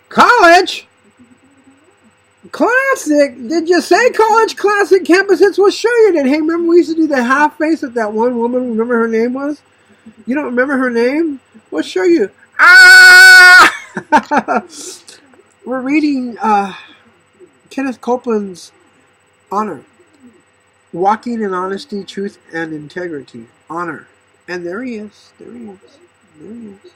College? Classic? Did you say college classic campus hits? We'll show you that. Hey, remember we used to do the half face with that one woman? Remember her name was? You don't remember her name? We'll show you. Ah! We're reading Kenneth Copeland's Honor. Walking in honesty, truth, and integrity. Honor. And there he is. There he is. There he is.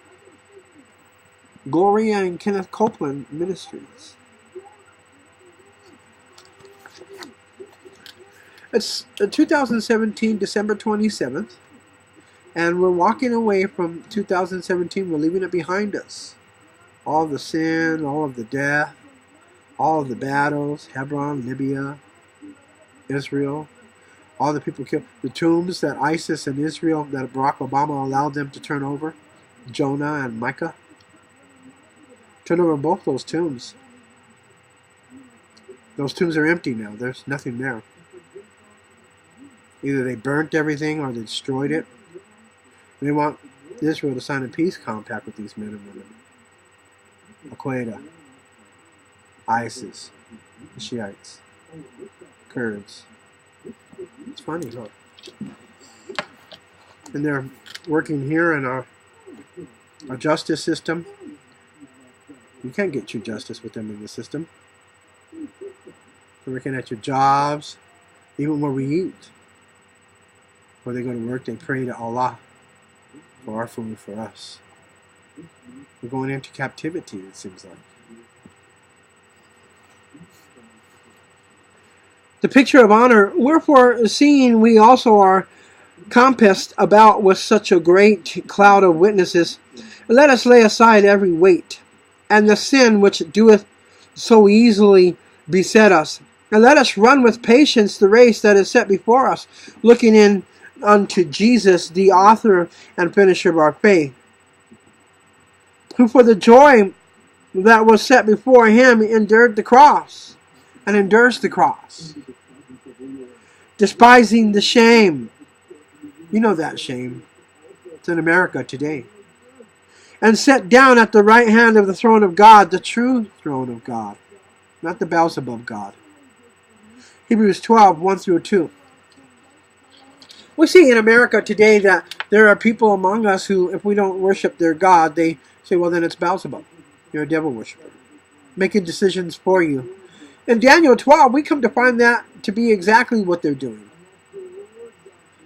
Gloria and Kenneth Copeland Ministries. It's 2017, December 27th. And we're walking away from 2017. We're leaving it behind us. All of the sin, all of the death, all of the battles, Hebron, Libya, Israel, all the people killed, the tombs that ISIS and Israel, that Barack Obama allowed them to turn over, Jonah and Micah. Turn over both those tombs. Those tombs are empty now. There's nothing there. Either they burnt everything or they destroyed it. They want Israel to sign a peace compact with these men and women. Al-Qaeda, ISIS, the Shiites, Kurds. It's funny, huh? And they're working here in our justice system. You can't get true justice with them in the system. They're working at your jobs, even where we eat. Where they go to work, they pray to Allah for our food for us. We're going into captivity, it seems like. The picture of honor, wherefore seeing we also are compassed about with such a great cloud of witnesses, let us lay aside every weight, and the sin which doeth so easily beset us, and let us run with patience the race that is set before us, looking in unto Jesus, the author and finisher of our faith, who for the joy that was set before him endured the cross, and endures the cross, despising the shame. You know that shame. It's in America today. And sat down at the right hand of the throne of God, the true throne of God, not the Beelzebub God. Hebrews 12, 1 through 2. We see in America today that there are people among us who, if we don't worship their God, they say, well, then it's Beelzebub. You're a devil worshiper. Making decisions for you. In Daniel 12, we come to find that to be exactly what they're doing.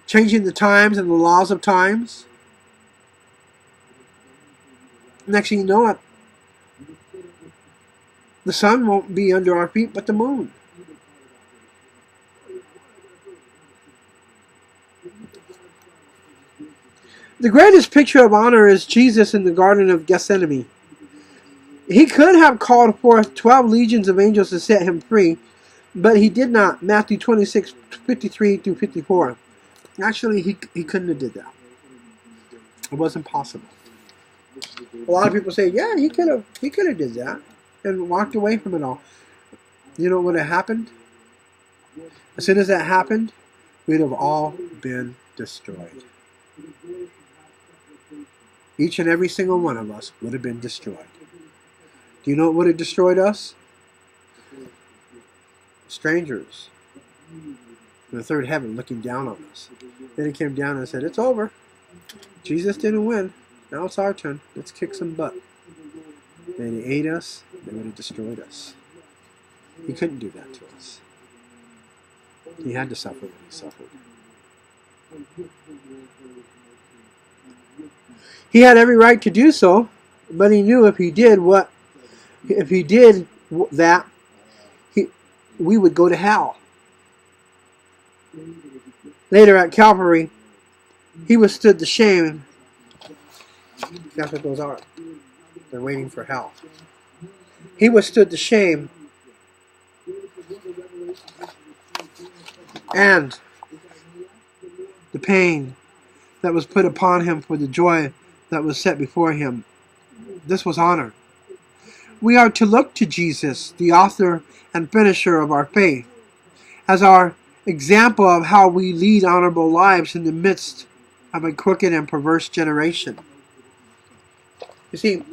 Changing the times and the laws of times. Next thing you know it, the sun won't be under our feet, but the moon. The greatest picture of honor is Jesus in the Garden of Gethsemane. He could have called forth 12 legions of angels to set him free, but he did not. Matthew 26, 53 through 54. Actually, he couldn't have did that. It wasn't possible. A lot of people say, yeah, he could have did that and walked away from it all. You know what would have happened? As soon as that happened, we'd have all been destroyed. Each and every single one of us would have been destroyed. Do you know what would have destroyed us? Strangers in the third heaven looking down on us. Then he came down and said, it's over. Jesus didn't win. Now it's our turn. Let's kick some butt. Then he ate us. They would have destroyed us. He couldn't do that to us. He had to suffer what he suffered. He had every right to do so, but he knew if he did that, we would go to hell. Later at Calvary, he withstood the shame. That's what those are. They're waiting for hell. He withstood the shame and the pain that was put upon him for the joy that was set before him. This was honor. We are to look to Jesus, the author and finisher of our faith, as our example of how we lead honorable lives in the midst of a crooked and perverse generation. You see,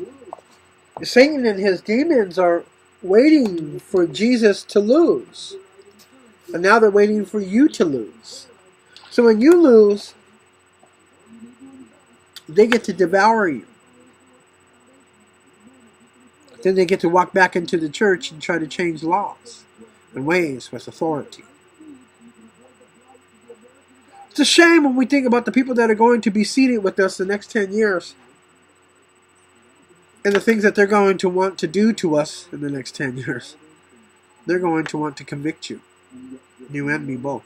Satan and his demons are waiting for Jesus to lose. And now they're waiting for you to lose. So when you lose, they get to devour you. Then they get to walk back into the church and try to change laws and ways with authority. It's a shame when we think about the people that are going to be seated with us the next 10 years and the things that they're going to want to do to us in the next 10 years. They're going to want to convict you. You and me both.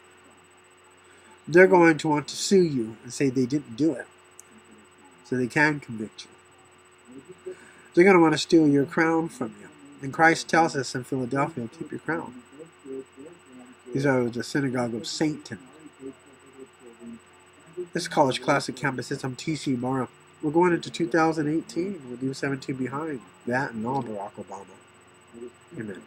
They're going to want to sue you and say they didn't do it, so they can convict you. They're going to want to steal your crown from you. And Christ tells us in Philadelphia, keep your crown. These are the synagogue of Satan. This College Classic Campus is on TC Barra. We're going into 2018. We'll leave 17 behind. That and all Barack Obama. Amen.